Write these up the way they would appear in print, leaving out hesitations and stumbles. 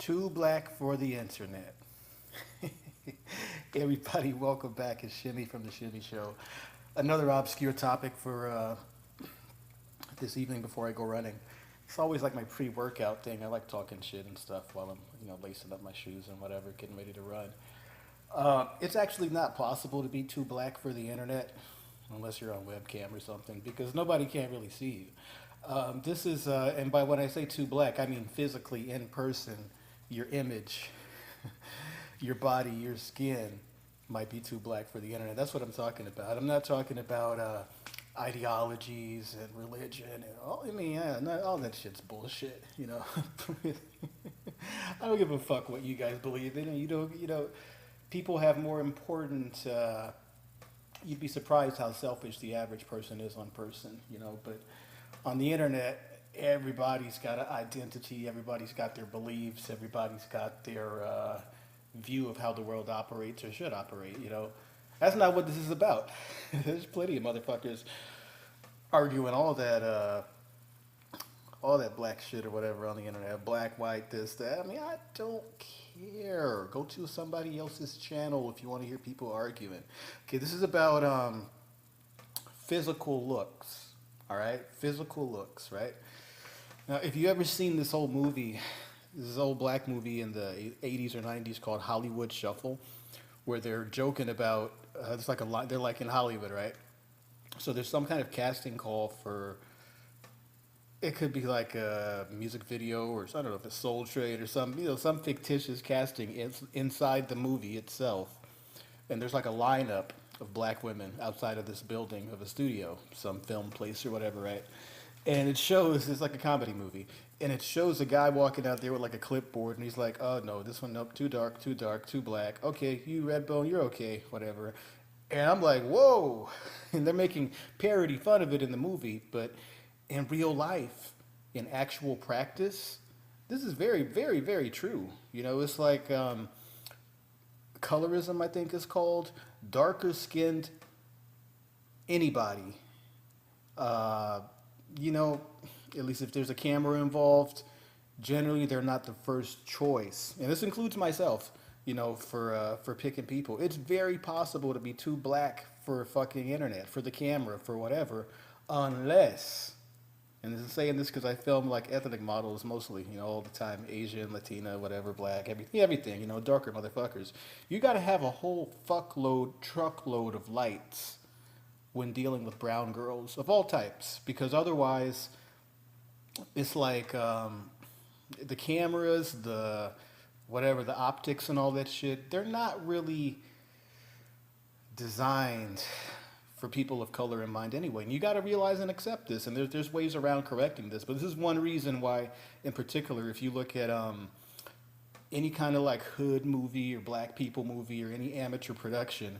Too black for the internet. Everybody, welcome back. It's Shimmy from the Shimmy Show. Another obscure topic for this evening before I go running. It's always like my pre-workout thing. I like talking shit and stuff while I'm, lacing up my shoes and whatever, getting ready to run. It's actually not possible to be too black for the internet unless you're on webcam or something because nobody can really see you. This is, and by when I say too black, I mean physically in person, your image, your body, your skin might be too black for the internet. That's what I'm talking about. I'm not talking about ideologies and religion and all. I mean, yeah, not, all that shit's bullshit. I don't give a fuck what you guys believe in. People have more important. You'd be surprised how selfish the average person is on person. But on the internet, everybody's got an identity, everybody's got their beliefs, everybody's got their view of how the world operates or should operate. That's not what this is about. There's plenty of motherfuckers arguing all that black shit or whatever on the internet, black, white, this, that. I mean, I don't care. Go to somebody else's channel if you want to hear people arguing. Okay, this is about physical looks. All right, physical looks, right? Now, if you ever seen this old movie, this old black movie in the 80s or 90s called Hollywood Shuffle, where they're joking about, it's like a lot, they're like in Hollywood, right? So there's some kind of casting call for, it could be like a music video or I don't know if it's Soul Trade or some fictitious casting inside the movie itself. And there's like a lineup of black women outside of this building of a studio, some film place or whatever, right? And it shows, it's like a comedy movie, and it shows a guy walking out there with like a clipboard, and he's like, oh no, this one, nope, too dark, too black. Okay, you Redbone, you're okay, whatever. And I'm like, whoa! And they're making parody fun of it in the movie, but in real life, in actual practice, this is very, very, very true. It's like colorism, I think is called. Darker skinned anybody, at least if there's a camera involved, generally they're not the first choice. And this includes myself, for picking people. It's very possible to be too black for fucking internet, for the camera, for whatever, unless, and I'm saying this because I film like ethnic models mostly, all the time, Asian, Latina, whatever, black, everything, darker motherfuckers. You got to have a whole truckload of lights when dealing with brown girls of all types, because otherwise, it's like the cameras, the whatever, the optics and all that shit, they're not really designed for people of color in mind anyway. And you got to realize and accept this. And there's ways around correcting this. But this is one reason why, in particular, if you look at any kind of like hood movie or black people movie or any amateur production,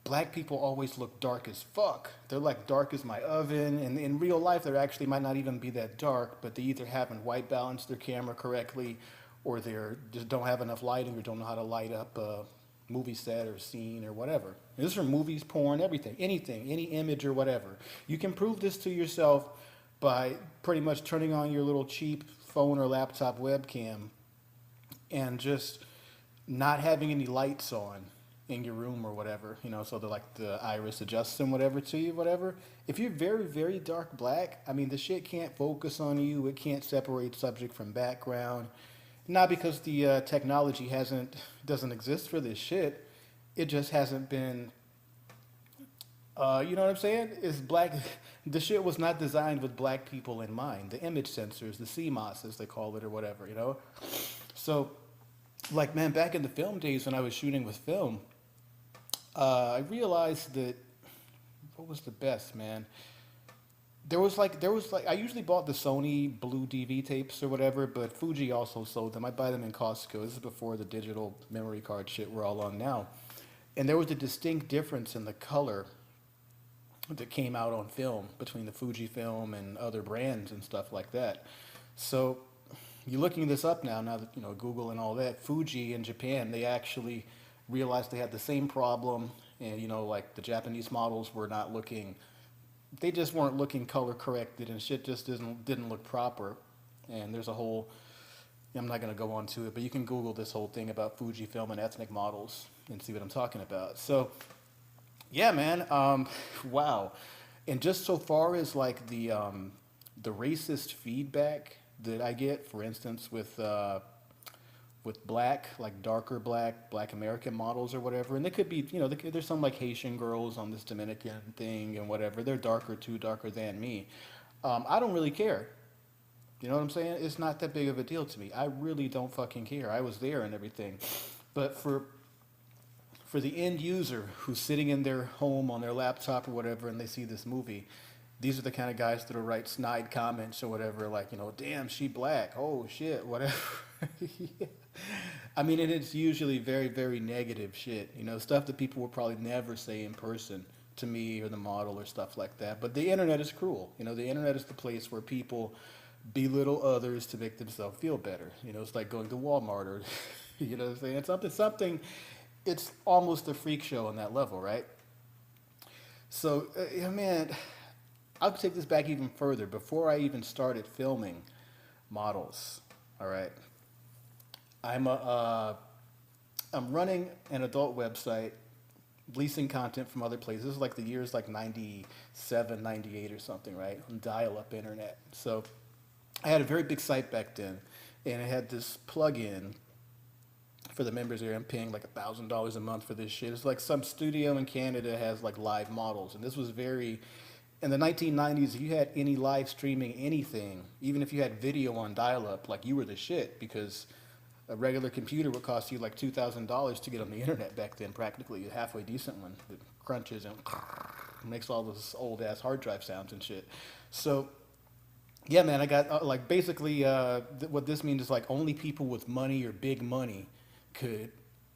black people always look dark as fuck. They're like dark as my oven. And in real life, they actually might not even be that dark, but they either haven't white balanced their camera correctly, or they're just don't have enough lighting or don't know how to light up a movie set or scene or whatever. And this is from movies, porn, everything, anything, any image or whatever. You can prove this to yourself by pretty much turning on your little cheap phone or laptop webcam and just not having any lights on in your room or whatever, so they're like the iris adjusts them, whatever, to you, whatever. If you're very, very dark black, I mean, the shit can't focus on you. It can't separate subject from background. Not because the technology doesn't exist for this shit. It just hasn't been, you know what I'm saying? It's black, the shit was not designed with black people in mind. The image sensors, the CMOS as they call it or whatever, So, like, man, back in the film days when I was shooting with film, I realized that, what was the best, man? There was like, I usually bought the Sony blue DV tapes or whatever, but Fuji also sold them. I buy them in Costco. This is before the digital memory card shit we're all on now. And there was a distinct difference in the color that came out on film between the Fuji film and other brands and stuff like that. So you're looking this up now that, Google and all that. Fuji in Japan, they actually realized they had the same problem. And, like the Japanese models were not looking, they just weren't looking color corrected and shit just didn't look proper. And there's a whole I'm not going to go on to it, but you can Google this whole thing about Fujifilm and ethnic models and see what I'm talking about. So, yeah, man. Wow. And just so far as like the racist feedback that I get, for instance, with black, like darker black American models or whatever, and they could be, you know, there's some like Haitian girls on this Dominican thing and whatever. They're darker too, darker than me. I don't really care. You know what I'm saying? It's not that big of a deal to me. I really don't fucking care. I was there and everything. But for the end user who's sitting in their home on their laptop or whatever and they see this movie, these are the kind of guys that'll write snide comments or whatever, like, you know, damn, she black, oh shit, whatever. Yeah. I mean, and it's usually very, very negative shit, you know, stuff that people would probably never say in person to me or the model or stuff like that. But the internet is cruel. You know, the internet is the place where people belittle others to make themselves feel better. You know, it's like going to Walmart or, you know what I'm saying? Something, it's almost a freak show on that level, right? So, yeah, man, I'll take this back even further. Before I even started filming models, all right, I'm a, I'm running an adult website, leasing content from other places. This is like the years like 97, 98 or something, right? On dial-up internet. So I had a very big site back then, and it had this plug-in for the members here. I'm paying like $1,000 a month for this shit. It's like some studio in Canada has like live models, and this was very in the 1990s. If you had any live streaming anything, even if you had video on dial-up, like you were the shit because a regular computer would cost you like $2,000 to get on the internet back then, practically a halfway decent one that crunches and makes all those old ass hard drive sounds and shit. So yeah, man, I got like basically what this means is like only people with money or big money could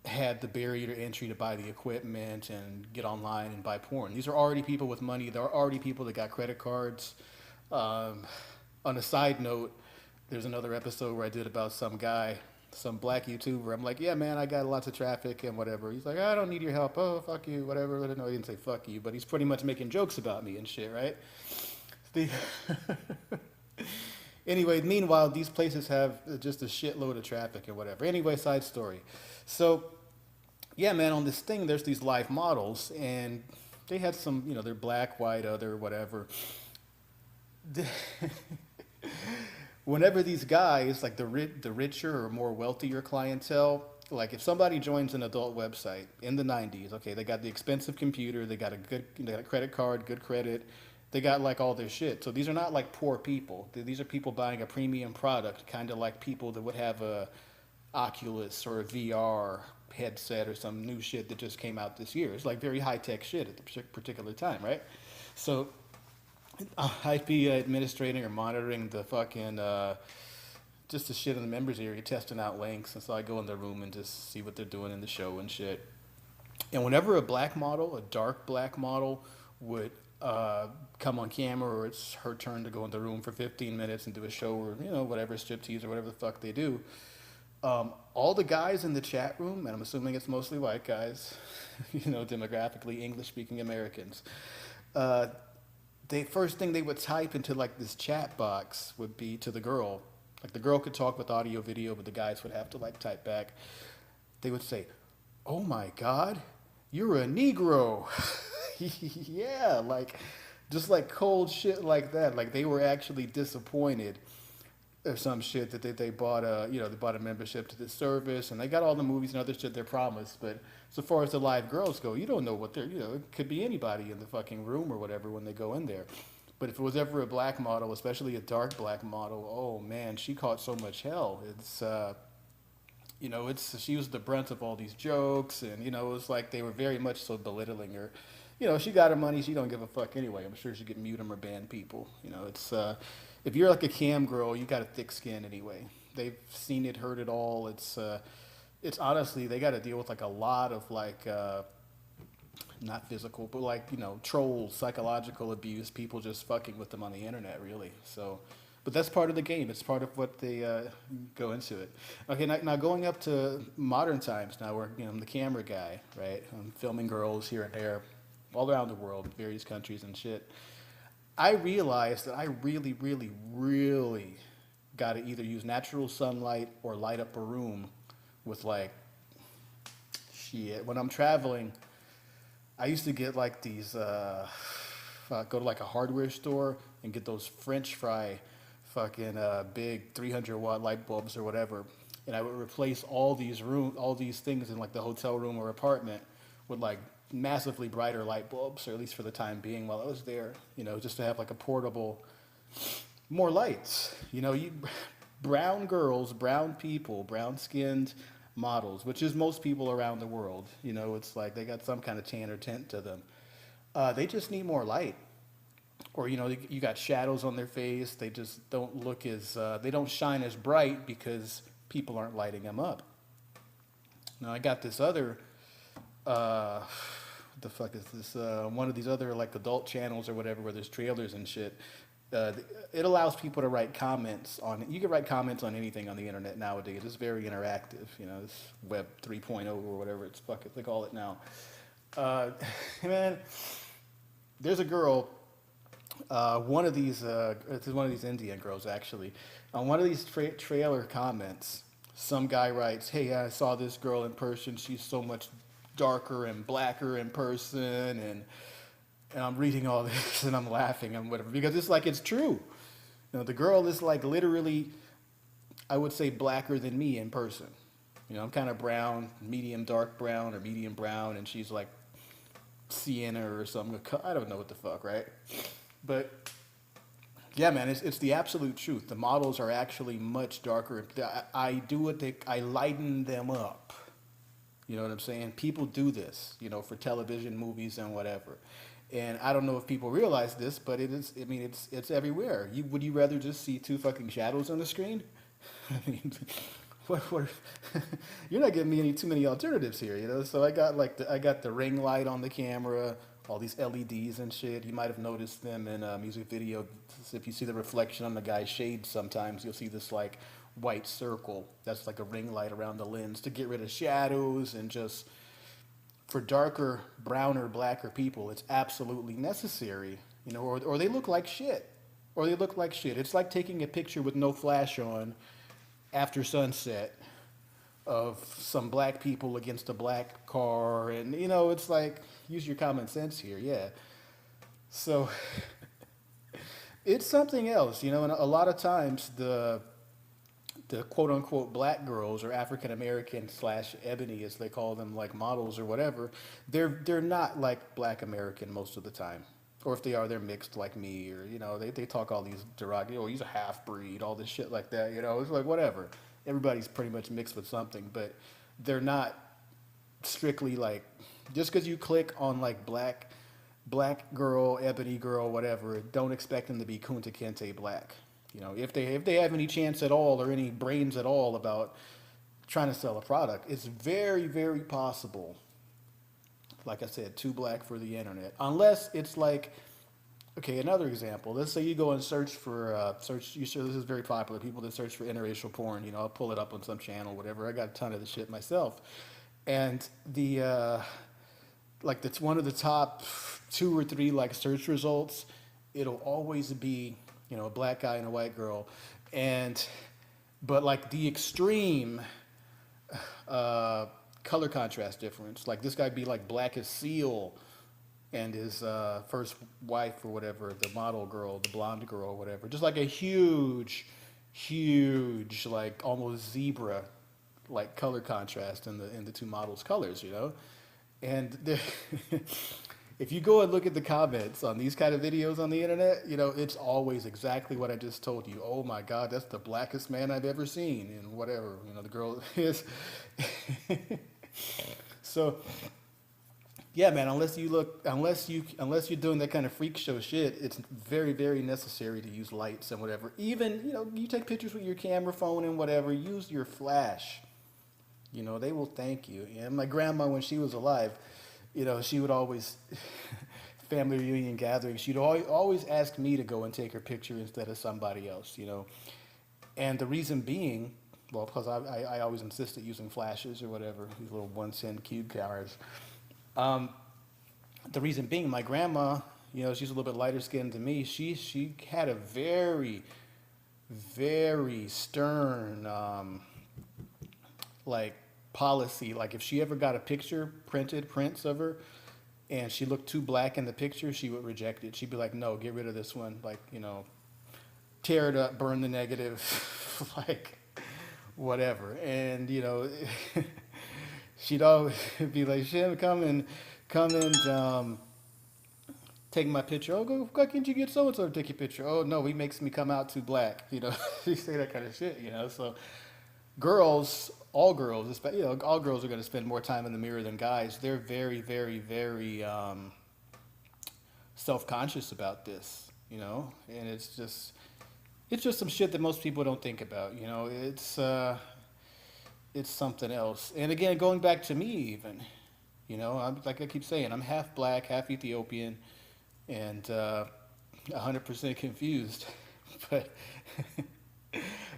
had the barrier to entry to buy the equipment and get online and buy porn. These are already people with money. There are already people that got credit cards. Um, on a side note, there's another episode where I did about some guy, some black YouTuber. I'm like, yeah, man, I got lots of traffic and whatever. He's like, I don't need your help. Oh, fuck you, whatever. No, he didn't say fuck you, but he's pretty much making jokes about me and shit, right? The Anyway, meanwhile, these places have just a shitload of traffic and whatever. Anyway, side story. So, yeah, man, on this thing, there's these live models, and they had some, you know, they're black, white, other, whatever. Whenever these guys, like the richer or more wealthier clientele, like if somebody joins an adult website in the 90s, okay, they got the expensive computer, they got a credit card, good credit, they got like all their shit. So these are not like poor people. These are people buying a premium product, kind of like people that would have a Oculus or a VR headset or some new shit that just came out this year. It's like very high tech shit at the particular time, right? So I'd be administrating or monitoring the fucking just the shit in the members area, testing out links, and so I go in the room and just see what they're doing in the show and shit. And whenever a black model, a dark black model, would come on camera, or it's her turn to go in the room for 15 minutes and do a show, or you know whatever striptease or whatever the fuck they do, all the guys in the chat room, and I'm assuming it's mostly white guys, you know, demographically English-speaking Americans. The first thing they would type into like this chat box would be to the girl. Like the girl could talk with audio, video, but the guys would have to like type back. They would say, "Oh my God, you're a Negro." Yeah, like just like cold shit like that. Like they were actually disappointed or some shit that they bought a, you know, they bought a membership to this service and they got all the movies and other shit they're promised. But so far as the live girls go, you don't know what they're, you know, it could be anybody in the fucking room or whatever when they go in there. But if it was ever a black model, especially a dark black model, oh man, she caught so much hell. You know, she was the brunt of all these jokes, and you know, it was like they were very much so belittling her. You know, she got her money, she don't give a fuck anyway. I'm sure she could mute them or ban people. You know, if you're like a cam girl, you got a thick skin anyway. They've seen it, heard it all. It's honestly, they got to deal with like a lot of like, not physical, but like, you know, trolls, psychological abuse, people just fucking with them on the internet, really. So, but that's part of the game. It's part of what they go into it. Okay, now going up to modern times, now where, you know, I'm the camera guy, right? I'm filming girls here and there, all around the world, various countries and shit. I realized that I really, really, really got to either use natural sunlight or light up a room with like shit. When I'm traveling, I used to get like these. Go to like a hardware store and get those French fry, fucking big 300-watt light bulbs or whatever, and I would replace all these things in like the hotel room or apartment with like massively brighter light bulbs, or at least for the time being while I was there. You know, just to have like a portable, more lights. You know, brown girls, brown people, brown skinned models, which is most people around the world. You know, it's like they got some kind of tan or tint to them. They just need more light. Or, you know, you got shadows on their face. They just don't look as, they don't shine as bright because people aren't lighting them up. Now, I got this other, what the fuck is this? One of these other, like, adult channels or whatever where there's trailers and shit. It allows people to write comments on it. You can write comments on anything on the internet nowadays. It's very interactive. You know, it's Web 3.0 or whatever they call it now. Man, there's a girl, one of these Indian girls actually. On one of these trailer comments, some guy writes, "Hey, I saw this girl in person. She's so much darker and blacker in person," and I'm reading all this and I'm laughing and whatever because it's like it's true. You know, the girl is like literally, I would say, blacker than me in person. You know, I'm kind of brown, medium dark brown or medium brown, and she's like sienna or something. I don't know what the fuck, right? But yeah, man, it's the absolute truth. The models are actually much darker. I lighten them up. You know what I'm saying? People do this, you know, for television, movies, and whatever. And I don't know if people realize this, but it is. I mean, it's everywhere. Would you rather just see two fucking shadows on the screen? I mean, what you're not giving me too many alternatives here, you know. So I got the ring light on the camera, all these LEDs and shit. You might have noticed them in music video. If you see the reflection on the guy's shade, sometimes you'll see this like white circle. That's like a ring light around the lens to get rid of shadows and just for darker, browner, blacker people, it's absolutely necessary, you know, or they look like shit. Or they look like shit. It's like taking a picture with no flash on after sunset of some black people against a black car. And, you know, it's like, use your common sense here, yeah. So it's something else, you know, and a lot of times the quote unquote black girls or African American / ebony as they call them, like models or whatever, they're not like black American most of the time. Or if they are, they're mixed like me, or you know, they talk all these derogatory, oh, he's a half breed, all this shit like that, you know, it's like whatever. Everybody's pretty much mixed with something, but they're not strictly like just because you click on like black girl, ebony girl, whatever, don't expect them to be Kunta Kinte black. You know, if they have any chance at all or any brains at all about trying to sell a product, it's very, very possible. Like I said, too black for the internet. Unless it's like, okay, another example. Let's say you go and search for You sure this is very popular. People that search for interracial porn. You know, I'll pull it up on some channel, whatever. I got a ton of the shit myself, and like that's one of the top 2 or 3 like search results. It'll always be, you know, a black guy and a white girl, but like the extreme color contrast difference. Like this guy be like black as seal, and his first wife or whatever, the model girl, the blonde girl, or whatever, just like a huge, like almost zebra, like color contrast in the two models' colors, you know, and. If you go and look at the comments on these kind of videos on the internet, you know, it's always exactly what I just told you. Oh my God, that's the blackest man I've ever seen, and whatever, you know, the girl is. So, yeah, man, unless you're doing that kind of freak show shit, it's very, very necessary to use lights and whatever. Even, you know, you take pictures with your camera phone and whatever, use your flash. You know, they will thank you. And my grandma, when she was alive, you know, she would always, family reunion gatherings, she'd always ask me to go and take her picture instead of somebody else, you know. And the reason being, well, because I always insisted using flashes or whatever, these little 1-cent cube cameras. The reason being, my grandma, you know, she's a little bit lighter skinned than me. She had a very, very stern, like policy. Like if she ever got a picture, printed prints of her, and she looked too black in the picture, she would reject it. She'd be like, "No, get rid of this one. Like, tear it up, burn the negative, like whatever." And she'd always be like, "Shim, come and take my picture." "Oh, go, why can't you get so and so to take your picture?" "Oh no, he makes me come out too black." She say that kind of shit. So girls, all girls, all girls are going to spend more time in the mirror than guys. They're very, very, very self-conscious about this. And it's just some shit that most people don't think about. It's something else. And again, going back to me, even, I'm like I keep saying, I'm half black, half Ethiopian, and 100% confused. But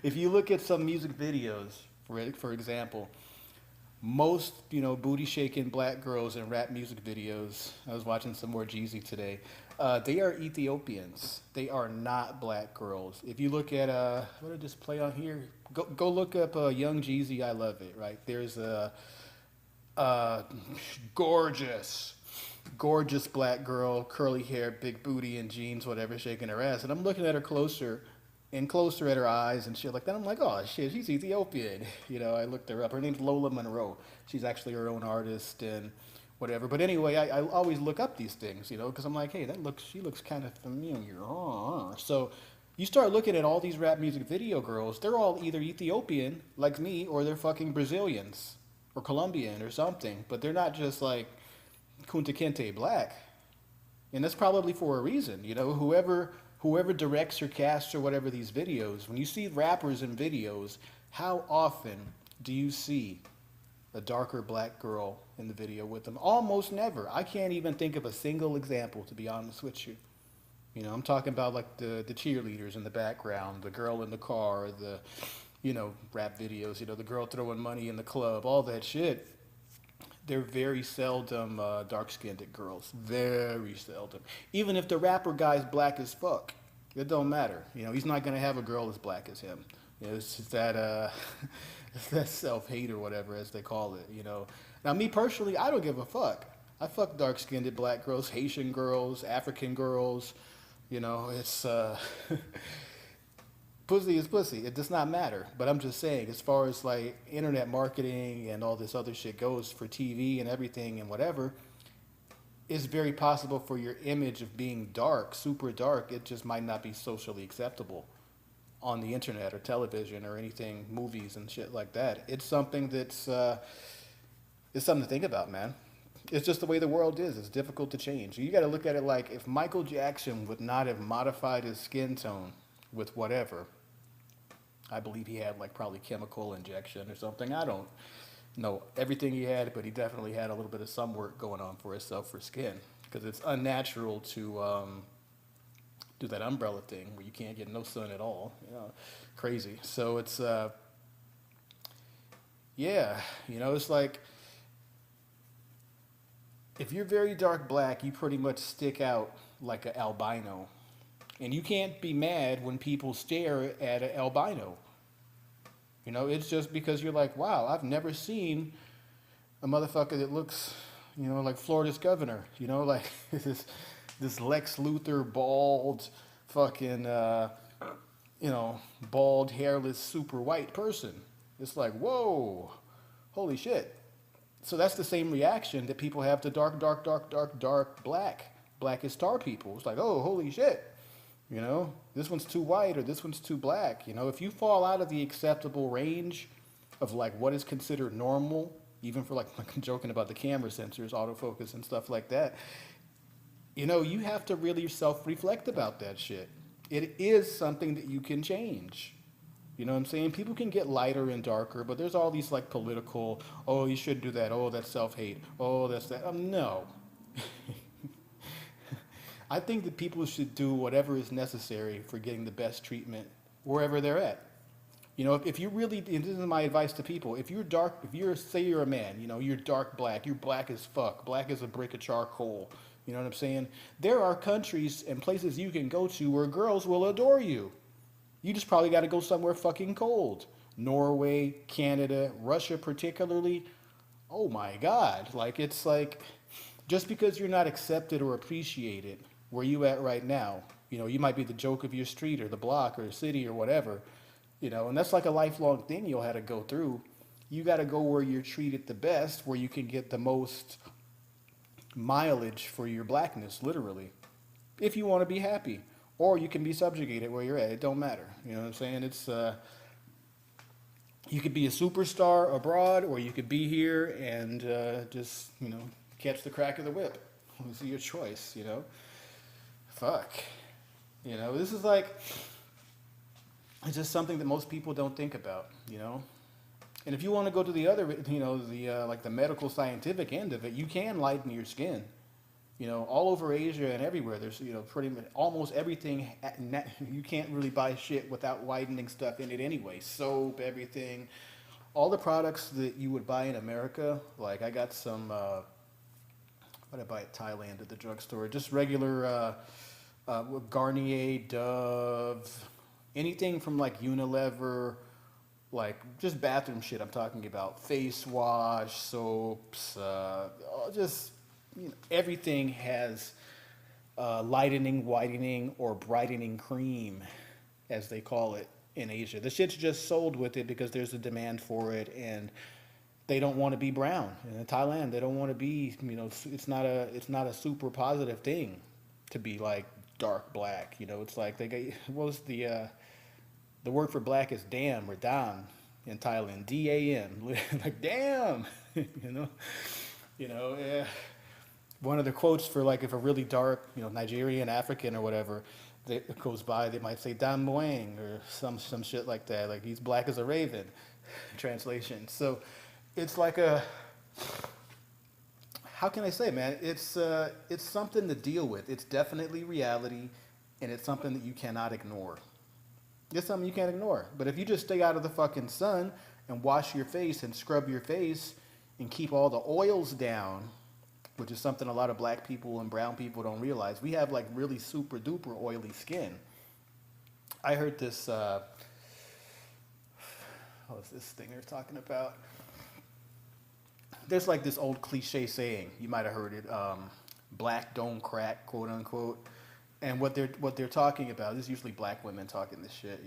if you look at some music videos, for example, most booty shaking black girls in rap music videos. I was watching some more Jeezy today. They are Ethiopians. They are not black girls. If you look at what did this play on here? Go look up Young Jeezy. I love it. Right there's a gorgeous black girl, curly hair, big booty, and jeans, whatever, shaking her ass. And I'm looking at her closer and closer at her eyes and shit like that. I'm like, oh shit, she's Ethiopian. I looked her up. Her name's Lola Monroe. She's actually her own artist and whatever. But anyway, I always look up these things, because I'm like, hey, she looks kind of familiar. So you start looking at all these rap music video girls. They're all either Ethiopian, like me, or they're fucking Brazilians or Colombian or something. But they're not just like Kunta Kinte black. And that's probably for a reason. Whoever directs or casts or whatever these videos, when you see rappers in videos, how often do you see a darker black girl in the video with them? Almost never. I can't even think of a single example, to be honest with you. I'm talking about like the cheerleaders in the background, the girl in the car, the, rap videos, the girl throwing money in the club, all that shit. They're very seldom dark-skinned girls. Very seldom. Even if the rapper guy's black as fuck, it don't matter. He's not going to have a girl as black as him. It's just that, it's that self-hate or whatever, as they call it, Now, me personally, I don't give a fuck. I fuck dark-skinned black girls, Haitian girls, African girls. It's... pussy is pussy. It does not matter. But I'm just saying, as far as like internet marketing and all this other shit goes for TV and everything and whatever, it's very possible for your image of being dark, super dark, it just might not be socially acceptable on the internet or television or anything, movies and shit like that. It's something that's it's something to think about, man. It's just the way the world is. It's difficult to change. You got to look at it like if Michael Jackson would not have modified his skin tone with whatever. I believe he had like probably chemical injection or something. I don't know everything he had, but he definitely had a little bit of some work going on for himself for skin, because it's unnatural to do that umbrella thing where you can't get no sun at all. Crazy. So it's it's like if you're very dark black, you pretty much stick out like an albino. And you can't be mad when people stare at an albino. It's just because you're like, wow, I've never seen a motherfucker that looks, like Florida's governor. Like this Lex Luthor bald, fucking, bald, hairless, super white person. It's like, whoa, holy shit. So that's the same reaction that people have to dark black as tar people. It's like, oh, holy shit. This one's too white or this one's too black. If you fall out of the acceptable range of like what is considered normal, even for like I'm joking about the camera sensors, autofocus and stuff like that, you have to really self-reflect about that shit. It is something that you can change. You know what I'm saying? People can get lighter and darker, but there's all these like political, oh, you shouldn't do that. Oh, that's self-hate. Oh, that's that. No. I think that people should do whatever is necessary for getting the best treatment wherever they're at. If you really, and this is my advice to people, if you're dark, say you're a man, you're dark black, you're black as fuck, black as a brick of charcoal, you know what I'm saying? There are countries and places you can go to where girls will adore you. You just probably got to go somewhere fucking cold. Norway, Canada, Russia, particularly. Oh my God. Like, it's like, just because you're not accepted or appreciated where you at right now, you might be the joke of your street or the block or city or whatever, and that's like a lifelong thing you'll have to go through. You got to go where you're treated the best, where you can get the most mileage for your blackness, literally, if you want to be happy. Or you can be subjugated where you're at. It don't matter. You know what I'm saying? It's you could be a superstar abroad, or you could be here and just catch the crack of the whip. This is your choice. Fuck. This is like, it's just something that most people don't think about. And if you want to go to the other, like the medical scientific end of it, you can lighten your skin. All over Asia and everywhere, there's, pretty much almost everything. You can't really buy shit without whitening stuff in it anyway. Soap, everything. All the products that you would buy in America, like I got some, what did I buy at Thailand at the drugstore? Just regular Garnier, Dove, anything from like Unilever, like just bathroom shit I'm talking about. Face wash, soaps, just... everything has lightening, whitening, or brightening cream, as they call it in Asia. The shit's just sold with it because there's a demand for it, and they don't want to be brown. And in Thailand, they don't want to be, it's not a super positive thing to be like dark black. It's like they got, what was the word for black is damn or dam in Thailand, D-A-M, like damn, yeah. One of the quotes for like if a really dark, Nigerian, African or whatever that goes by, they might say "Dan Moang" or some shit like that. Like he's black as a raven, translation. So it's like how can I say, man? It's something to deal with. It's definitely reality, and it's something that you cannot ignore. It's something you can't ignore. But if you just stay out of the fucking sun and wash your face and scrub your face and keep all the oils down, which is something a lot of black people and brown people don't realize. We have like really super duper oily skin. I heard this, what was this thing they're talking about? There's like this old cliche saying, you might have heard it, black don't crack, quote unquote. And what they're talking about, this is usually black women talking this shit,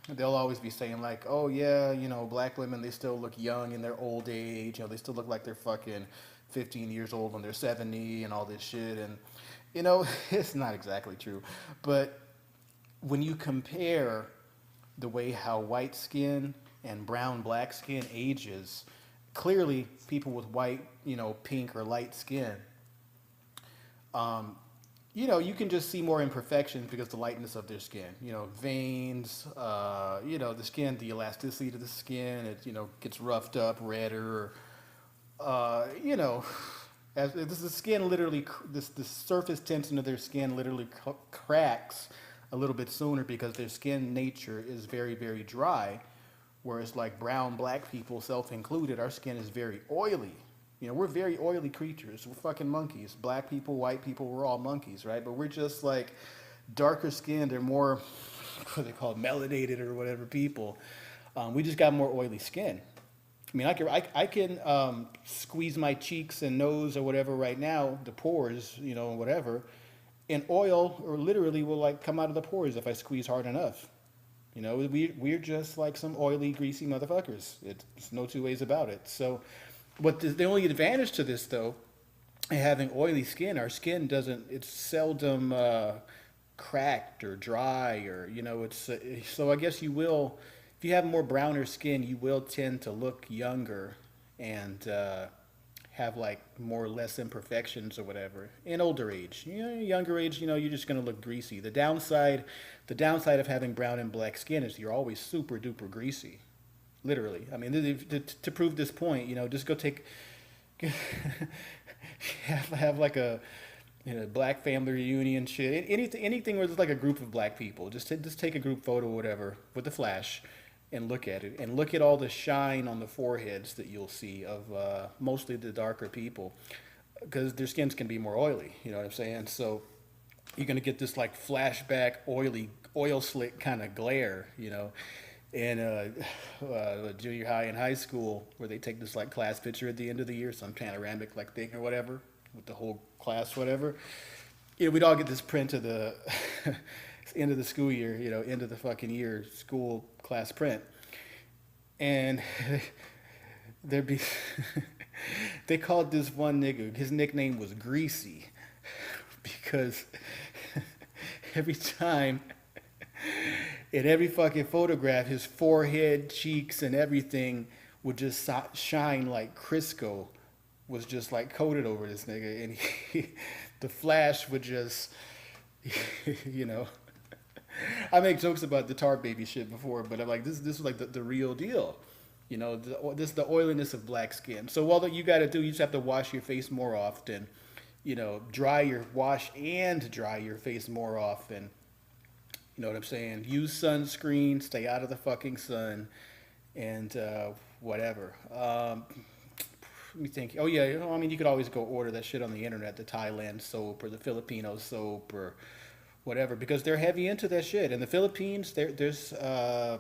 They'll always be saying like, oh yeah, black women, they still look young in their old age, they still look like they're fucking 15 years old when they're 70 and all this shit. And, it's not exactly true. But when you compare the way how white skin and brown black skin ages, clearly people with white, pink or light skin, you can just see more imperfections because the lightness of their skin, veins, the skin, the elasticity to the skin, it, gets roughed up, redder, as the skin literally, the surface tension of their skin literally cracks a little bit sooner because their skin nature is very, very dry, whereas like brown, black people, self-included, our skin is very oily. We're very oily creatures. We're fucking monkeys. Black people, white people, we're all monkeys, right? But we're just like darker skinned or more, what they call it, melanated or whatever people. We just got more oily skin. I mean, I can squeeze my cheeks and nose or whatever right now, the pores, whatever, and oil or literally will like come out of the pores if I squeeze hard enough. We're just like some oily, greasy motherfuckers. It's no two ways about it. So the only advantage to this, though, having oily skin, our skin it's seldom cracked or dry or, so I guess you will, if you have more browner skin, you will tend to look younger and have like more or less imperfections or whatever in older age. Younger age, you're just going to look greasy. The downside of having brown and black skin is you're always super duper greasy. Literally. I mean, to prove this point, just go take, have like a black family reunion shit. Anything where there's like a group of black people. Just take a group photo or whatever with a flash and look at it. And look at all the shine on the foreheads that you'll see of mostly the darker people. Because their skins can be more oily. You know what I'm saying? So you're going to get this like flashback, oily, oil slick kind of glare, in junior high and high school, where they take this like class picture at the end of the year, some panoramic like thing or whatever, with the whole class, whatever. We'd all get this print of the end of the school year, end of the fucking year school class print, and there'd be they called this one nigga, his nickname was Greasy, because every time in every fucking photograph, his forehead, cheeks, and everything would just shine like Crisco was just like coated over this nigga, and the flash would just, you know. I make jokes about the tar baby shit before, but I'm like, this is like the real deal. This is the oiliness of black skin. So all that you got to do, you just have to wash your face more often. Wash and dry your face more often. You know what I'm saying? Use sunscreen, stay out of the fucking sun, and whatever. Let me think. Oh yeah, you could always go order that shit on the internet, the Thailand soap or the Filipino soap or whatever, because they're heavy into that shit. In the Philippines, there's a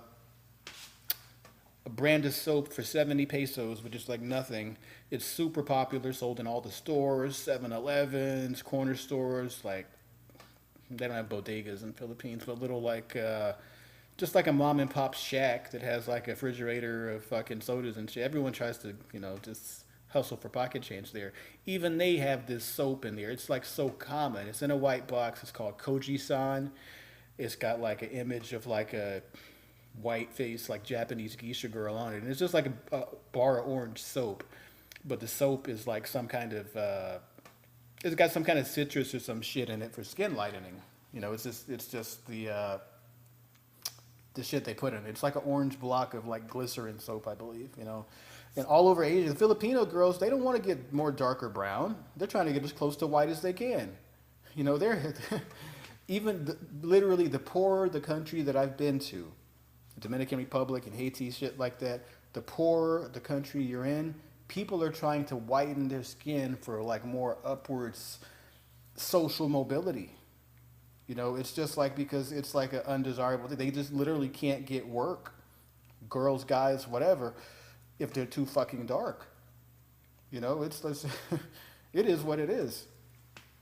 brand of soap for 70 pesos, which is like nothing. It's super popular, sold in all the stores, 7-Elevens, corner stores. Like, they don't have bodegas in the Philippines, but little like, just like a mom and pop shack that has like a refrigerator of fucking sodas and shit. Everyone tries to, just hustle for pocket change there. Even they have this soap in there. It's like so common. It's in a white box. It's called Koji-san. It's got like an image of like a white face, like Japanese geisha girl on it. And it's just like a bar of orange soap. But the soap is like some kind of, it's got some kind of citrus or some shit in it for skin lightening. It's just the shit they put in it. It's like an orange block of like glycerin soap, I believe, And all over Asia, the Filipino girls, they don't want to get more dark or brown. They're trying to get as close to white as they can. They're literally the poorer the country that I've been to, the Dominican Republic and Haiti, shit like that, the poorer the country you're in, people are trying to whiten their skin for like more upwards social mobility. It's just like, because it's like an undesirable thing. They just literally can't get work, girls, guys, whatever, if they're too fucking dark. It's it is what it is.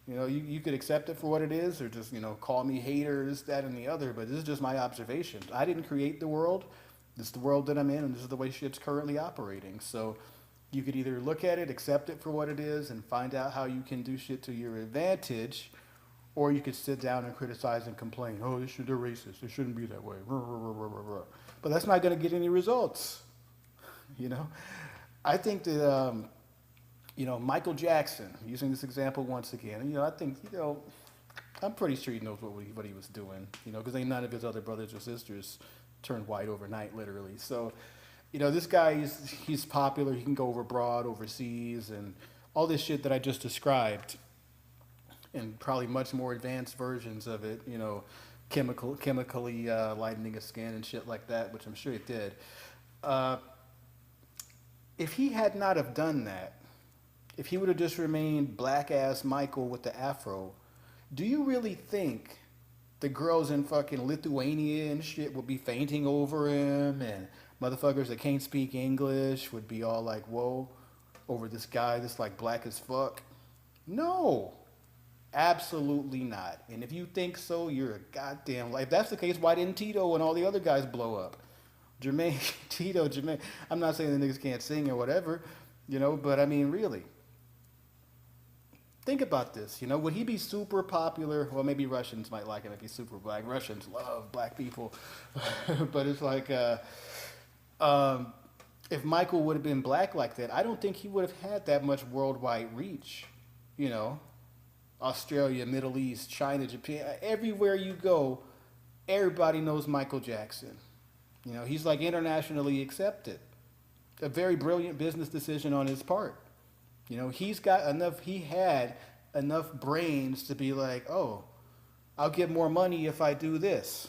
You could accept it for what it is, or just, call me haters, that and the other, but this is just my observation. I didn't create the world. This is the world that I'm in, and this is the way shit's currently operating. So you could either look at it, accept it for what it is, and find out how you can do shit to your advantage, or you could sit down and criticize and complain, oh, they're racist, it shouldn't be that way. But that's not going to get any results. I think that, Michael Jackson, using this example once again, I think, I'm pretty sure he knows what he was doing, because ain't none of his other brothers or sisters turned white overnight, literally. So, this guy, he's popular. He can go abroad, overseas, and all this shit that I just described, and probably much more advanced versions of it, chemically lightening his skin and shit like that, which I'm sure it did. If he had not have done that, if he would have just remained black-ass Michael with the afro, do you really think the girls in fucking Lithuania and shit would be fainting over him, and motherfuckers that can't speak English would be all like, whoa, over this guy that's like black as fuck? No, absolutely not. And if you think so, you're a goddamn lie. If that's the case, why didn't Tito and all the other guys blow up? Jermaine, I'm not saying the niggas can't sing or whatever, but I mean, really. Think about this, would he be super popular? Well, maybe Russians might like him if he's super black. Russians love black people. But it's like, if Michael would have been black like that, I don't think he would have had that much worldwide reach. Australia, Middle East, China, Japan, everywhere you go, everybody knows Michael Jackson. He's like internationally accepted. A very brilliant business decision on his part. He had enough brains to be like, oh, I'll get more money if I do this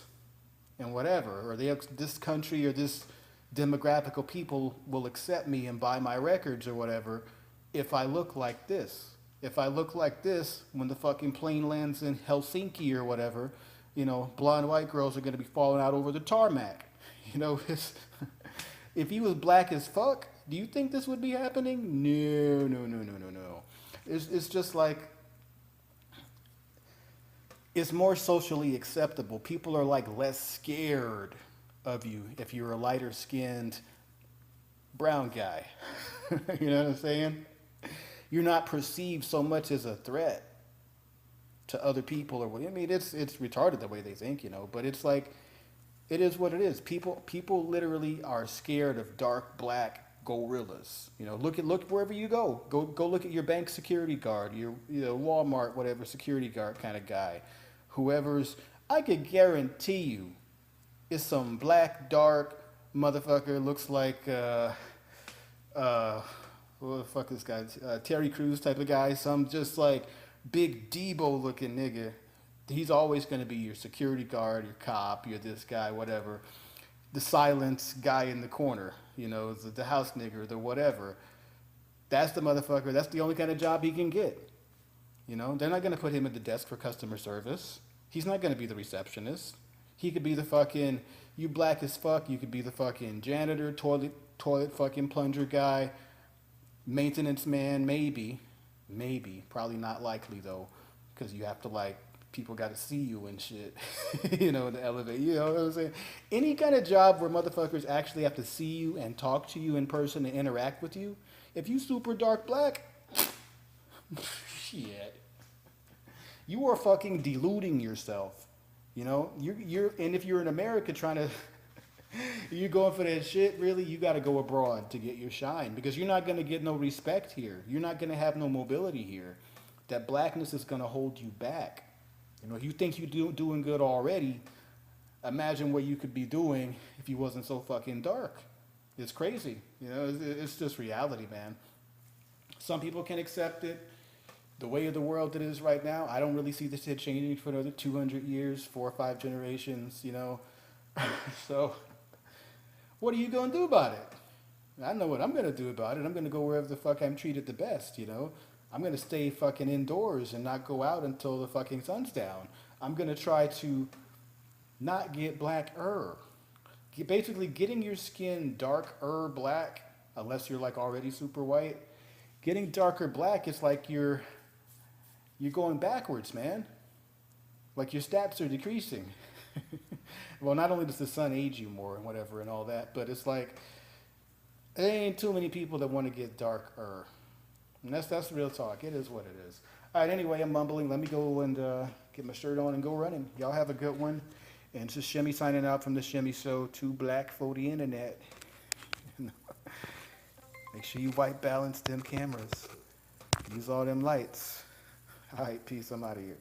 and whatever, or this country or this demographic of people will accept me and buy my records or whatever if I look like this. If I look like this when the fucking plane lands in Helsinki or whatever, blonde white girls are going to be falling out over the tarmac. It's, if he was black as fuck, do you think this would be happening? No, no, no, no, no, no. It's just like, it's more socially acceptable. People are like less scared of you if you're a lighter skinned brown guy. You know what I'm saying? You're not perceived so much as a threat to other people or what. I mean, it's retarded the way they think, but it's like, it is what it is. People literally are scared of dark black gorillas. Look wherever you go. Go look at your bank security guard, your Walmart whatever security guard kind of guy. Whoever's, I could guarantee you, is some black dark motherfucker, looks like what the fuck this guy, Terry Crews type of guy, some just like big Debo looking nigga. He's always going to be your security guard, your cop, you're this guy, whatever. The silent guy in the corner, the house nigger, the whatever. That's the motherfucker. That's the only kind of job he can get. They're not going to put him at the desk for customer service. He's not going to be the receptionist. He could be the fucking, you black as fuck, you could be the fucking janitor, toilet fucking plunger guy, maintenance man, maybe, probably not likely though, because you have to like, people got to see you and shit, in the elevator, you know what I'm saying? Any kind of job where motherfuckers actually have to see you and talk to you in person and interact with you, if you super dark black, shit, you are fucking deluding yourself, you're, and if you're in America trying to, you're going for that shit, really, you got to go abroad to get your shine, because you're not going to get no respect here. You're not going to have no mobility here. That blackness is going to hold you back. If you think you're doing good already, imagine what you could be doing if you wasn't so fucking dark. It's crazy. It's just reality, man. Some people can accept it. The way of the world that it is right now, I don't really see this shit changing for another 200 years, 4 or 5 generations, So, what are you going to do about it? I know what I'm going to do about it. I'm going to go wherever the fuck I'm treated the best, I'm going to stay fucking indoors and not go out until the fucking sun's down. I'm going to try to not get black-er. Basically, getting your skin darker black, unless you're like already super white, getting darker black is like you're going backwards, man. Like your stats are decreasing. Well, not only does the sun age you more and whatever and all that, but it's like, there ain't too many people that want to get darker. And that's real talk. It is what it is. All right, anyway, I'm mumbling. Let me go and get my shirt on and go running. Y'all have a good one. And it's just Shimmy signing out from the Shimmy Show. Too black for the internet. Make sure you white balance them cameras. Use all them lights. All right, peace. I'm out of here.